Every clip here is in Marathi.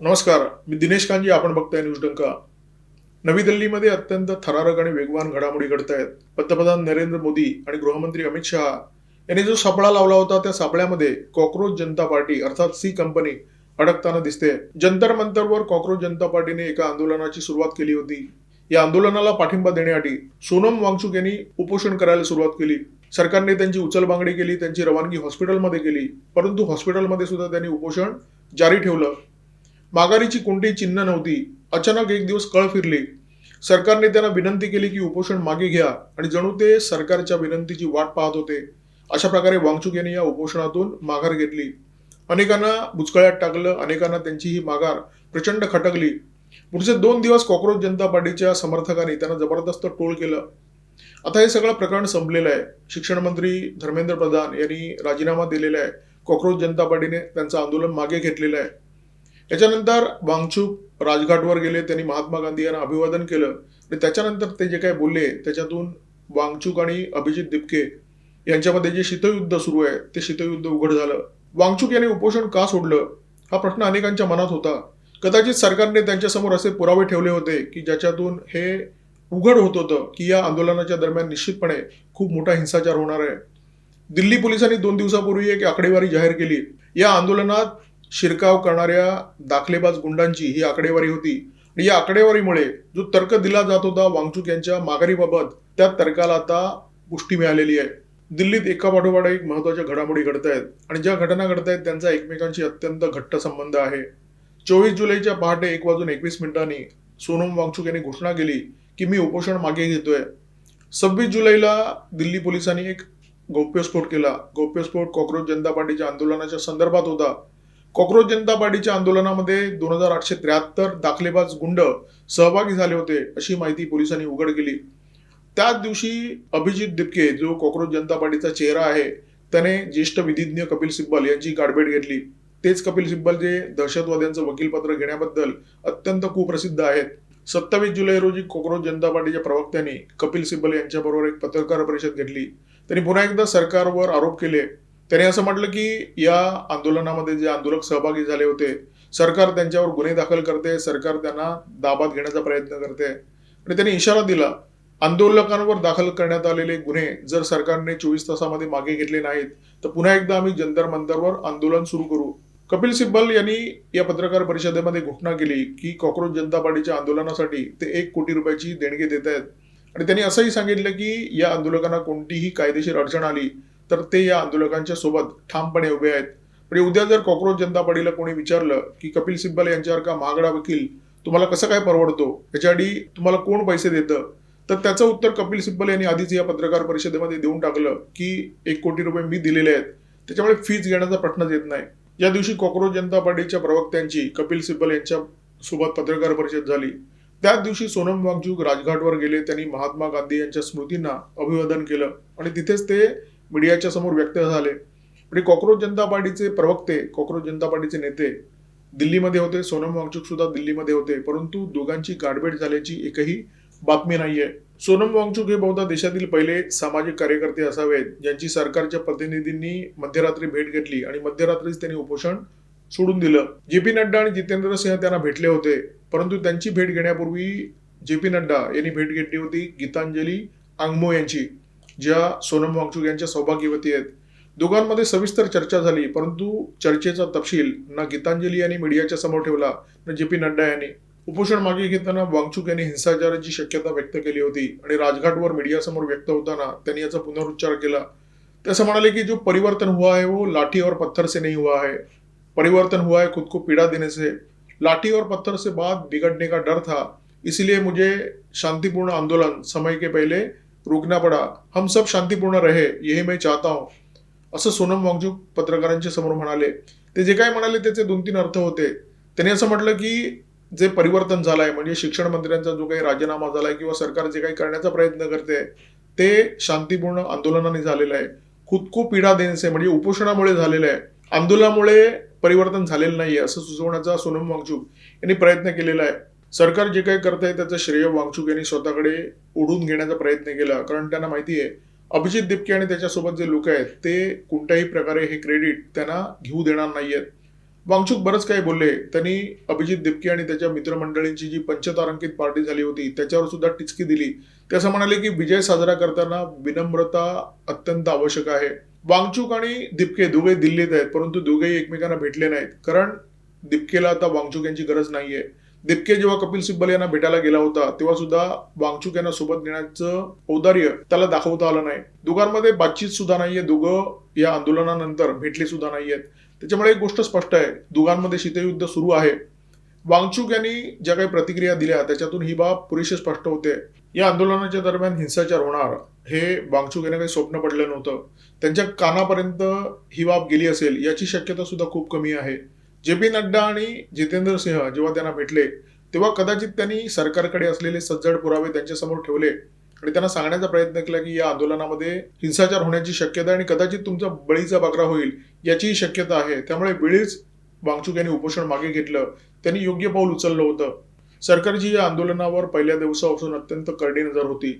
नमस्कार, मी दिनेश कांजी. आपण बघताय न्यूज डंका. नवी दिल्लीमध्ये अत्यंत थरारक आणि वेगवान घडामोडी घडत आहेत. पंतप्रधान नरेंद्र मोदी आणि गृहमंत्री अमित शहा यांनी जो सापळा लावला होता त्या सापळ्यामध्ये कॉक्रोच जनता पार्टी अर्थात सी कंपनी अडकताना दिसते. जंतर मंतरवर कॉक्रोच जनता पार्टीने एका आंदोलनाची सुरुवात केली होती. या आंदोलनाला पाठिंबा देण्यासाठी सोनम वांगचुक यांनी उपोषण करायला सुरुवात केली. सरकारने त्यांची उचलबांगडी केली, त्यांची रवानगी हॉस्पिटलमध्ये केली. परंतु हॉस्पिटलमध्ये सुद्धा त्यांनी उपोषण जारी ठेवलं. माघारीची कोणतीही चिन्ह नव्हती. अचानक एक दिवस कळ फिरली. सरकारने त्यांना विनंती केली की उपोषण मागे घ्या आणि जणू ते सरकारच्या विनंतीची वाट पाहत होते. अशा प्रकारे वांगचुक यांनी या उपोषणातून माघार घेतली. अनेकांना बुचकळ्यात टाकलं, अनेकांना त्यांची ही माघार प्रचंड खटकली. पुढचे 2 दिवस कॉक्रोच जनता पार्टीच्या समर्थकांनी त्यांना जबरदस्त ट्रोल केलं. आता हे सगळं प्रकरण संपलेलं आहे. शिक्षण मंत्री धर्मेंद्र प्रधान यांनी राजीनामा दिलेला आहे. कॉक्रोच जनता पार्टीने त्यांचं आंदोलन मागे घेतलेलं आहे. याच्यानंतर वांगचुक राजघाटवर गेले. त्यांनी महात्मा गांधी यांना अभिवादन केलं आणि त्याच्यानंतर ते जे काही बोलले त्याच्यातून वांगचुक आणि अभिजित दिपके यांच्यामध्ये जे शीतयुद्ध सुरू आहे ते शीतयुद्ध उघड झालं. वांगचुक यांनी उपोषण का सोडलं हा प्रश्न अनेकांच्या मनात होता. कदाचित सरकारने त्यांच्यासमोर असे पुरावे ठेवले होते की ज्याच्यातून हे उघड होत होतं की या आंदोलनाच्या दरम्यान निश्चितपणे खूप मोठा हिंसाचार होणार आहे. दिल्ली पोलिसांनी 2 दिवसापूर्वी एक आकडेवारी जाहीर केली. या आंदोलनात शिरकाव करणाऱ्या दाखलेबाज गुंडांची ही आकडेवारी होती आणि या आकडेवारीमुळे जो तर्क दिला जात होता वांगचुक यांच्या माघारीबाबत त्या तर्काला आता पुष्टी मिळालेली आहे. दिल्लीत एका पाठोपाठ एक महत्वाच्या घडामोडी घडत आहेत आणि ज्या घटना घडत आहेत त्यांचा एकमेकांशी अत्यंत घट्ट संबंध आहे. 24 जुलैच्या पहाटे 1:21 सोनम वांगचुक यांनी घोषणा केली की मी उपोषण मागे घेतोय. 26 जुलैला दिल्ली पोलिसांनी एक गौप्यस्फोट केला. गौप्यस्फोट कॉक्रोच जनता पार्टीच्या आंदोलनाच्या संदर्भात होता. कॉक्रोच जनता पार्टीच्या आंदोलनामध्ये 2873 दाखलेबाज गुंड सहभागी झाले होते अशी माहिती पोलिसांनी उघड केली. त्याच दिवशी अभिजित दिपके जो कॉक्रोच जनता पार्टीचा चेहरा आहे त्याने ज्येष्ठ विधिज्ञ कपिल सिब्बल यांची गाठभेट घेतली. तेच कपिल सिब्बल जे दहशतवाद्यांचं वकीलपत्र घेण्याबद्दल अत्यंत कुप्रसिद्ध आहेत. 27 जुलै रोजी कॉक्रोच जनता पार्टीच्या प्रवक्त्यांनी कपिल सिब्बल यांच्याबरोबर एक पत्रकार परिषद घेतली. त्यांनी पुन्हा एकदा सरकारवर आरोप केले. त्याने असं म्हटलं की या आंदोलनामध्ये जे आंदोलक सहभागी झाले होते सरकार त्यांच्यावर गुन्हे दाखल करते, सरकार त्यांना दाबात घेण्याचा प्रयत्न करते आणि त्यांनी इशारा दिला आंदोलकांवर दाखल करण्यात आलेले गुन्हे जर सरकारने 24 तासामध्ये मागे घेतले नाहीत तर पुन्हा एकदा आम्ही जंतर मंतरवर आंदोलन सुरू करू. कपिल सिब्बल यांनी या पत्रकार परिषदेमध्ये घोषणा केली की कॉक्रोच जनता पार्टीच्या आंदोलनासाठी ते 1 कोटी रुपयाची देणगी देत आहेत आणि त्यांनी असंही सांगितलं की या आंदोलकांना कोणतीही कायदेशीर अडचण आली तर ते या आंदोलकांच्या सोबत ठामपणे उभे आहेत. म्हणजे उद्या जर कॉक्रोच जनता पार्टीला कोणी विचारलं की कपिल सिब्बल यांच्यासारखा महागडा वकील तुम्हाला कसं काय परवडतो, याच्यासाठी तुम्हाला कोण पैसे देतं, तर त्याचं उत्तर कपिल सिब्बल यांनी आधीच या पत्रकार परिषदेमध्ये देऊन टाकलं की 1 कोटी रुपये मी दिलेले आहेत, त्याच्यामुळे फीज घेण्याचा प्रश्नच येत नाही. या दिवशी कॉक्रोच जनता पार्टीच्या प्रवक्त्यांची कपिल सिब्बल यांच्या सोबत पत्रकार परिषद झाली. त्याच दिवशी सोनम वांगचुक राजघाटवर गेले. त्यांनी महात्मा गांधी यांच्या स्मृतींना अभिवादन केलं आणि तिथेच ते मीडियाच्या समोर व्यक्त झाले. म्हणजे कॉक्रोच जनता पार्टीचे प्रवक्ते, कॉक्रोच जनता पार्टीचे नेते दिल्लीमध्ये होते. सोनम वांगचुक सुद्धा दिल्लीमध्ये होते, परंतु दोघांची गाठभेट झाल्याची एकही बातमी नाहीये. सोनम वांगचुक हे बहुधा देशातील पहिले सामाजिक कार्यकर्ते असावेत ज्यांची सरकारच्या प्रतिनिधींनी मध्यरात्री भेट घेतली आणि मध्यरात्रीच त्यांनी उपोषण सोडून दिलं. जे.पी. नड्डा आणि जितेंद्र सिंह त्यांना भेटले होते, परंतु त्यांची भेट घेण्यापूर्वी जे.पी. नड्डा यांनी भेट घेतली होती गीतांजली आंगमो यांची, ज्या सोनम वांगचुक यांच्या सौभाग्यवती आहेत. दोघांमध्ये सविस्तर चर्चा झाली, परंतु चर्चेचा तपशील ना गीतांजली यांनी मीडियाच्या समोर ठेवला ना जे.पी. नड्डा यांनी. उपोषण मागे घेताना वांगचुक यांनी हिंसाचाराची शक्यता व्यक्त केली होती आणि राजघाटवर मीडियासमोर व्यक्त होताना त्यांनी याचा पुनरुच्चार केला. ते असं म्हणाले की जो परिवर्तन हुआ है वो लाठी और पत्थर से नहीं हुआ है. परिवर्तन हुआ है खुद को पीड़ा देने से. लाठी और पत्थर से बात बिगड़ने का डर था, इसलिए मुझे शांतिपूर्ण आंदोलन समय के पहले रोकना पड़ा. हम सब शांतिपूर्ण रहे, यही मैं चाहता हूं, असं सोनम वांगचुक पत्रकारांच्या समोर म्हणाले. ते जे काय म्हणाले त्याचे 2-3 अर्थ होते. त्यांनी असं म्हटलं की जे परिवर्तन झालंय म्हणजे शिक्षण मंत्र्यांचा जो काही राजीनामा झालाय किंवा सरकार जे काही करण्याचा प्रयत्न करते ते शांतिपूर्ण आंदोलनाने झालेलं आहे. खुद को पीडा देण्याचे म्हणजे उपोषणामुळे झालेलं आहे, आंदोलनामुळे परिवर्तन झालेलं नाहीये असं सुचवण्याचा सोनम वांगचुक यांनी प्रयत्न केलेला आहे. सरकार जे काही करत आहे त्याचं श्रेय वांगचुक यांनी स्वतःकडे ओढून घेण्याचा प्रयत्न केला, कारण त्यांना माहिती आहे अभिजित दिपके आणि त्याच्यासोबत जे लोक आहेत ते कोणत्याही प्रकारे हे क्रेडिट त्यांना घेऊ देणार नाहीयेत. वांगचूक बरंच काही बोलले. त्यांनी अभिजित दिपके आणि त्याच्या मित्रमंडळींची जी पंचतारांकित पार्टी झाली होती त्याच्यावर सुद्धा टिचकी दिली. ते असं म्हणाले की विजय साजरा करताना विनम्रता अत्यंत आवश्यक आहे. वांगचूक आणि दिपके दोघे दिल्लीत आहेत, परंतु दोघेही एकमेकांना भेटले नाहीत, कारण दिपकेला आता वांगचूक यांची गरज नाहीये. दिपके जेव्हा कपिल सिब्बल यांना भेटायला गेला होता तेव्हा सुद्धा वांगचूक यांना सोबत नेण्याचं औदार्य त्याला दाखवता आलं नाही. दोघांमध्ये बातचीत सुद्धा नाहीये. दोघं या आंदोलनानंतर भेटले सुद्धा नाहीयेत. त्याच्यामुळे एक गोष्ट स्पष्ट आहे, दोघांमध्ये शीतयुद्ध सुरू आहे. वांगचूक यांनी ज्या काही प्रतिक्रिया दिल्या त्याच्यातून ही बाब पुरेशी स्पष्ट होते. या आंदोलनाच्या दरम्यान हिंसाचार होणार हे वांगचूक यांना काही स्वप्न पडलं नव्हतं. त्यांच्या कानापर्यंत ही बाब गेली असेल याची शक्यता सुद्धा खूप कमी आहे. जे.पी. नड्डा आणि जितेंद्र सिंह जेव्हा त्यांना भेटले तेव्हा कदाचित त्यांनी सरकारकडे असलेले सज्जड पुरावे त्यांच्यासमोर ठेवले आणि त्यांना सांगण्याचा प्रयत्न केला की या आंदोलनामध्ये हिंसाचार होण्याची शक्यता आणि कदाचित तुमचा बळीचा बकरा होईल याचीही शक्यता आहे. त्यामुळे वेळीच वांगचूक यांनी उपोषण मागे घेतलं. त्यांनी योग्य पाऊल उचललं होतं. सरकारची या आंदोलनावर पहिल्या दिवसापासून अत्यंत करडी नजर होती.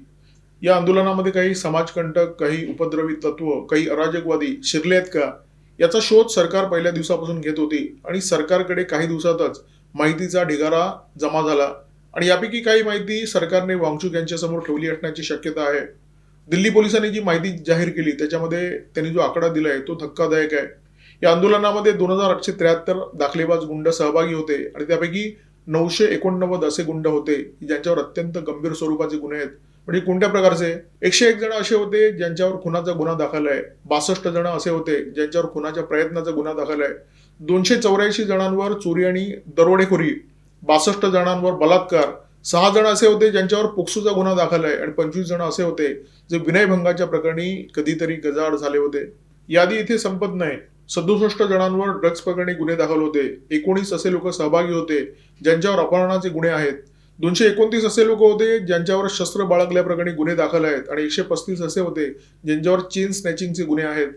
या आंदोलनामध्ये काही समाजकंटक, काही उपद्रवी तत्व, काही अराजकवादी शिरले आहेत का याचा शोध सरकार पहिल्या दिवसापासून घेत होती आणि सरकारकडे काही दिवसातच माहितीचा ढिगारा जमा झाला आणि यापैकी काही माहिती सरकारने वांगचूक यांच्यासमोर ठेवली असण्याची शक्यता आहे. दिल्ली पोलिसांनी जी माहिती जाहीर केली त्याच्यामध्ये त्यांनी जो आकडा दिलाय तो धक्कादायक आहे. या आंदोलनामध्ये 2873 दाखलेबाज गुंड सहभागी होते आणि त्यापैकी 989 असे गुंड होते ज्यांच्यावर अत्यंत गंभीर स्वरूपाचे गुन्हे आहेत. म्हणजे कोणत्या प्रकारचे? 101 जण असे होते ज्यांच्यावर खुनाचा गुन्हा दाखल आहे. 62 जण असे होते ज्यांच्यावर खुनाच्या प्रयत्नाचा गुन्हा दाखल आहे. 284 जणांवर चोरी आणि दरोडेखोरी, 62 जणांवर बलात्कार, 6 जण असे होते ज्यांच्यावर पोक्सोचा गुन्हा दाखल आहे आणि 25 जण असे होते जे विनयभंगाच्या प्रकरणी कधीतरी गजाआड झाले होते. यादी इथे संपत नाही. 67 जणांवर ड्रग्ज प्रकरणी गुन्हे दाखल होते. 19 असे लोक सहभागी होते ज्यांच्यावर अपहरणाचे गुन्हे आहेत. 229 असे लोक होते ज्यांच्यावर शस्त्र बाळगल्याप्रकरणी गुन्हे दाखल आहेत आणि 135 असे होते ज्यांच्यावर चेन स्नॅचिंगचे गुन्हे आहेत.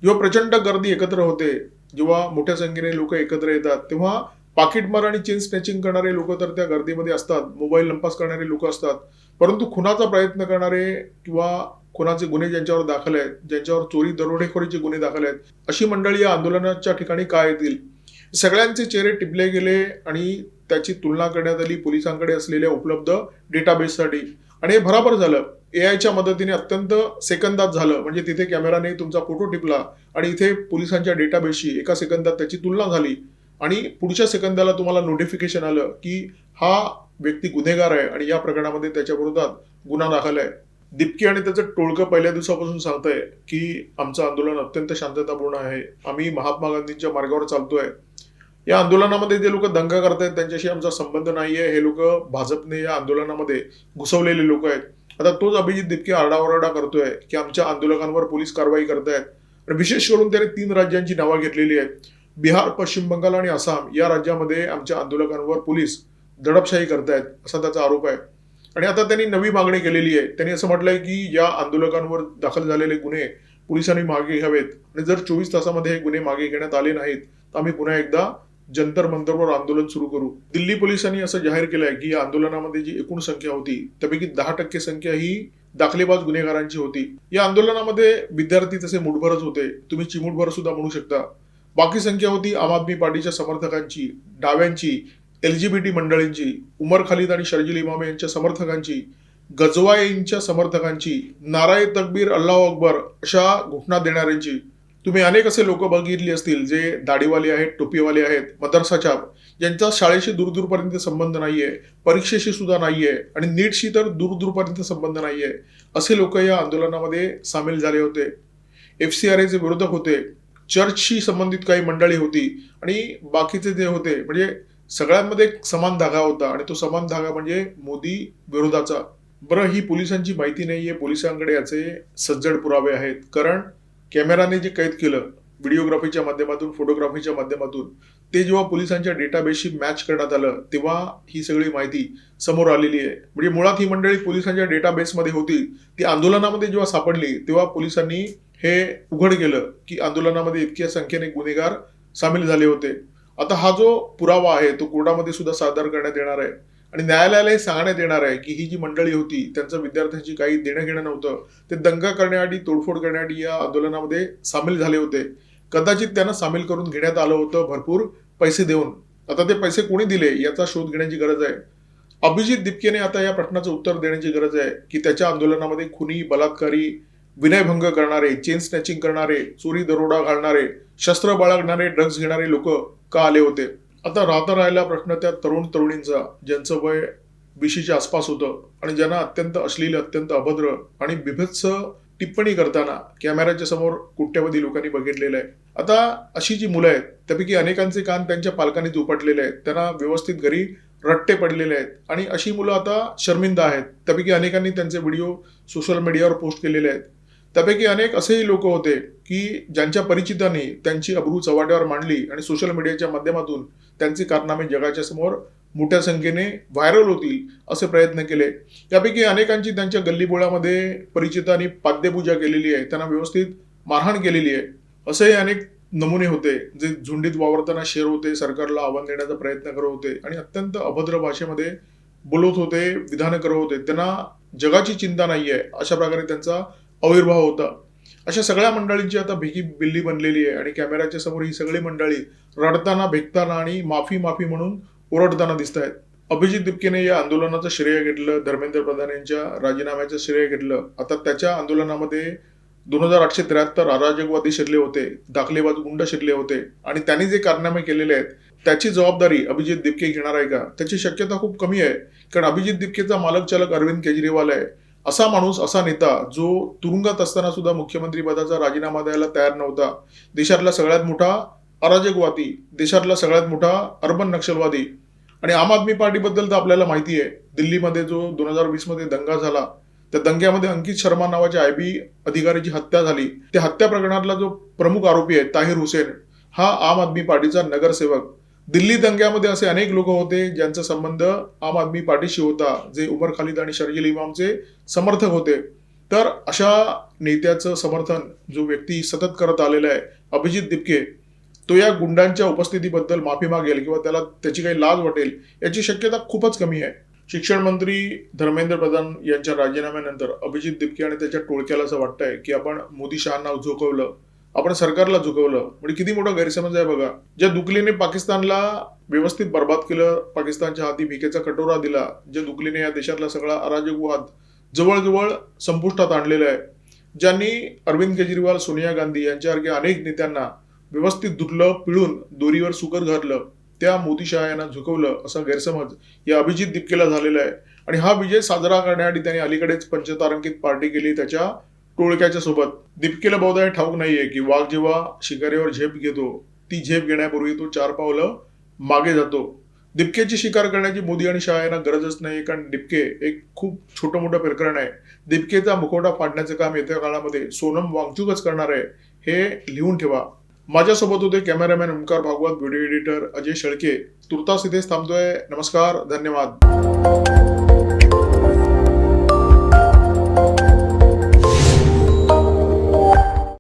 जेव्हा प्रचंड गर्दी एकत्र होते, जेव्हा मोठ्या संख्येने लोक एकत्र येतात, तेव्हा पाकिटमार आणि चेन स्नॅचिंग करणारे लोक तर त्या गर्दीमध्ये असतात, मोबाईल लंपास करणारे लोक असतात, परंतु खुनाचा प्रयत्न करणारे किंवा खुनाचे गुन्हे ज्यांच्यावर दाखल आहेत, ज्यांच्यावर चोरी दरोडेखोरीचे गुन्हे दाखल आहेत, अशी मंडळी या आंदोलनाच्या ठिकाणी काय येतील? सगळ्यांचे चेहरे टिपले गेले आणि त्याची तुलना करण्यात आली पोलिसांकडे असलेल्या उपलब्ध डेटाबेससाठी आणि हे बरोबर झालं. एआयच्या मदतीने अत्यंत सेकंदात झालं. म्हणजे तिथे कॅमेराने तुमचा फोटो टिपला आणि इथे पोलिसांच्या डेटाबेसशी एका सेकंदात त्याची तुलना झाली आणि पुढच्या सेकंदाला तुम्हाला नोटिफिकेशन आलं की हा व्यक्ती गुन्हेगार आहे आणि या प्रकरणामध्ये त्याच्या विरोधात गुन्हा दाखल आहे. दिपके आणि त्याचं टोळकं पहिल्या दिवसापासून सांगतंय की आमचं आंदोलन अत्यंत शांततापूर्ण आहे, आम्ही महात्मा गांधींच्या मार्गावर चालतोय. या आंदोलनामध्ये जे लोक दंगा करतायत त्यांच्याशी आमचा संबंध नाहीये, हे लोक भाजपने या आंदोलनामध्ये घुसवलेले लोक आहेत. आता तोच अभिजित दिपके आरडाओरडा करतोय की आमच्या आंदोलकांवर पोलीस कारवाई करतायत आणि विशेष करून त्याने 3 राज्यांची नावं घेतलेली आहेत. बिहार, पश्चिम बंगाल आणि आसाम या राज्यामध्ये आमच्या आंदोलकांवर पोलीस दडपशाही करतायत असा त्याचा आरोप आहे. आणि आता त्यांनी नवी मागणी केलेली आहे. त्यांनी असं म्हटलंय की या आंदोलकांवर दाखल झालेले गुन्हे पोलिसांनी मागे घ्यावेत आणि जर 24 तासामध्ये हे गुन्हे मागे घेण्यात आले नाहीत तर आम्ही पुन्हा एकदा जंतर मंतरवर आंदोलन सुरू करू. दिल्ली पोलिसांनी असं जाहीर केलंय की या आंदोलनामध्ये जी एकूण संख्या होती त्यापैकी 10% संख्या ही दाखलेबाज गुन्हेगारांची होती. या आंदोलनामध्ये विद्यार्थी तसे मुठभरच होते, तुम्ही चिमूटभर सुद्धा म्हणू शकता. बाकी संख्या होती आम आदमी पार्टीच्या समर्थकांची, डाव्यांची, LGBT मंडळींची, उमर खालिद आणि शर्जील इमाम यांच्या समर्थकांची, गजवाईंच्या समर्थकांची, नाराय तकबीर अल्लाहू अकबर अशा घोषणा देणाऱ्यांची. तुम्ही अनेक असे लोक बघितली असतील जे दाढीवाले आहेत, टोपीवाले आहेत, मदरसा छाप, ज्यांचा शाळेशी दूरपर्यंत संबंध नाहीये, परीक्षेशी सुद्धा नाहीये आणि नीटशी तर दूरपर्यंत संबंध नाहीये, असे लोक या आंदोलनामध्ये सामील झाले होते. FCRAचे विरोधक होते, चर्चशी संबंधित काही मंडळी होती आणि बाकीचे जे होते, म्हणजे सगळ्यांमध्ये एक समान धागा होता आणि तो समान धागा म्हणजे मोदी विरोधाचा. बरं, ही पोलिसांची माहिती नाहीये, पोलिसांकडे याचे सज्जड पुरावे आहेत. कारण कॅमेराने जे कैद केलं व्हिडिओग्राफीच्या माध्यमातून, फोटोग्राफीच्या माध्यमातून, ते जेव्हा पोलिसांच्या डेटाबेसशी मॅच करण्यात आलं तेव्हा ही सगळी माहिती समोर आलेली आहे. म्हणजे मुळात ही मंडळी पोलिसांच्या डेटाबेसमध्ये होती, ती आंदोलनामध्ये जेव्हा सापडली तेव्हा पोलिसांनी हे उघड केलं की आंदोलनामध्ये इतक्या संख्येने गुन्हेगार सामील झाले होते. आता हा जो पुरावा आहे तो कोर्टामध्ये सुद्धा सादर करण्यात येणार आहे आणि न्यायालयालाही सांगण्यात येणार आहे की ही जी मंडळी होती त्यांचं विद्यार्थ्यांची काही देणं घेणं नव्हतं. ते दंगा करण्यासाठी, तोडफोड करण्यासाठी या आंदोलनामध्ये सामील झाले होते. कदाचित त्यांना सामील करून घेण्यात आलं होतं भरपूर पैसे देऊन. आता ते पैसे कोणी दिले याचा शोध घेण्याची गरज आहे. अभिजित दिपकेने आता या प्रश्नाचं उत्तर देण्याची गरज आहे की त्याच्या आंदोलनामध्ये खुनी, बलात्कारी, विनयभंग करणारे, चेन स्नॅचिंग करणारे, चोरी दरोडा घालणारे, शस्त्र बाळगणारे, ड्रग्ज घेणारे लोक का आले होते. आता राहिला प्रश्न त्या तरुण तरुणींचा ज्यांचं वय 20च्या आसपास होतं आणि ज्यांना अत्यंत अश्लील, अत्यंत अभद्र आणि बिभत्स टिप्पणी करताना कॅमेऱ्याच्या समोर कोट्यावधी लोकांनी बघितलेलं आहे. आता अशी जी मुलं आहेत त्यापैकी अनेकांचे कान त्यांच्या पालकांनीच उपटलेले आहेत, त्यांना व्यवस्थित घरी रट्टे पडलेले आहेत आणि अशी मुलं आता शर्मिंदा आहेत. त्यापैकी अनेकांनी त्यांचे व्हिडिओ सोशल मीडियावर पोस्ट केलेले आहेत. त्यापैकी अनेक असेही लोक होते की ज्यांच्या परिचितांनी त्यांची अब्रू चव्हाट्यावर मांडली आणि सोशल मीडियाच्या माध्यमातून त्यांचे कारनामे जगाच्या समोर मोठ्या संख्येने व्हायरल होतील असे प्रयत्न केले. यापैकी अनेकांची त्यांच्या गल्लीबोळामध्ये परिचितांनी पाद्यपूजा केलेली आहे, त्यांना व्यवस्थित मारहाण केलेली आहे. असेही अनेक नमुने होते जे झुंडीत वावरताना शेर होते, सरकारला आव्हान देण्याचा प्रयत्न करत होते आणि अत्यंत अभद्र भाषेमध्ये बोलत होते, विधानं करत होते. त्यांना जगाची चिंता नाहीये अशा प्रकारे त्यांचा आविर्भाव होता. अशा सगळ्या मंडळींची आता भेगी बिल्ली बनलेली आहे आणि कॅमेऱ्याच्या समोर ही सगळी मंडळी रडताना, भेकताना आणि माफी म्हणून ओरडताना दिसत आहेत. अभिजित दिपकेने या आंदोलनाचं श्रेय घेतलं, धर्मेंद्र प्रधान यांच्या राजीनाम्याचं श्रेय घेतलं. आता त्याच्या आंदोलनामध्ये 2873 अराजकवादी शिरले होते, दाखलेबाज गुंड शिरले होते आणि त्यांनी जे कारनामे केलेले आहेत त्याची जबाबदारी अभिजित दिपके घेणार आहे का? त्याची शक्यता खूप कमी आहे, कारण अभिजित दिपकेचा मालक चालक अरविंद केजरीवाल आहे. असा माणूस, असा नेता जो तुरुंगात असताना सुद्धा मुख्यमंत्री पदाचा राजीनामा द्यायला तयार नव्हता, देशातला सगळ्यात मोठा अराजकवादी, देशातला सगळ्यात मोठा अर्बन नक्षलवादी. आणि आम आदमी पार्टीबद्दल तर आपल्याला माहिती आहे, दिल्लीमध्ये जो 2020 मध्ये दंगा झाला, त्या दंग्यामध्ये अंकित शर्मा नावाच्या IB अधिकाऱ्याची हत्या झाली. त्या हत्या प्रकरणातला जो प्रमुख आरोपी आहे ताहिर हुसेन, हा आम आदमी पार्टीचा नगरसेवक. दिल्ली दंग्यामध्ये असे अनेक लोक होते ज्यांचा संबंध आम आदमी पार्टीशी होता, जे उमर खालिद आणि शर्जील इमामचे समर्थक होते. तर अशा नेत्याचं समर्थन जो व्यक्ती सतत करत आलेला आहे अभिजित दिपके, तो या गुंडांच्या उपस्थितीबद्दल माफी मागेल किंवा त्याला त्याची काही लाज वाटेल याची शक्यता खूपच कमी आहे. शिक्षण मंत्री धर्मेंद्र प्रधान यांच्या राजीनाम्यानंतर अभिजित दिपके आणि त्याच्या टोळक्याला असं वाटतंय की आपण मोदी शहांना झुकवलं, आपण सरकारला झुकवलं. म्हणजे किती मोठा गैरसमज आहे बघा. ज्या दुकलीने पाकिस्तानला व्यवस्थित बर्बाद केलं, पाकिस्तानच्या हाती भिकेचा कटोरा दिला, ज्या दुकलीने या देशातला सगळा अराजकवाद जवळजवळ संपुष्टात आणलेला आहे, ज्यांनी अरविंद केजरीवाल, सोनिया गांधी यांच्यासारख्या अनेक नेत्यांना व्यवस्थित धुतलं, पिळून दोरीवर सुकर घातलं, त्या मोदी शहा यांना झुकवलं असा गैरसमज या अभिजित दिपकेला झालेला आहे. आणि हा विजय साजरा करण्यासाठी त्यांनी अलीकडेच पंचतारांकित पार्टी केली त्याच्या टोळक्याच्या सोबत. दिपकेला बहुधा हे ठाऊक नाहीये की वाघ जेव्हा शिकारीवर झेप घेतो, ती झेप घेण्यापूर्वी तो 4 पावलं मागे जातो. दिपकेची शिकार करण्याची मोदी आणि शहा यांना गरजच नाही, कारण दिपके एक खूप छोटं मोठं प्रकरण आहे. दिपकेचा मुखवटा फाडण्याचं काम येत्या काळामध्ये सोनम वांगचुकच करणार आहे, हे लिहून ठेवा. माझ्यासोबत होते cameraman Omkar Bhagwat, video editor Ajay Shelke. तुर्तास इथेच थांबतोय. नमस्कार, धन्यवाद.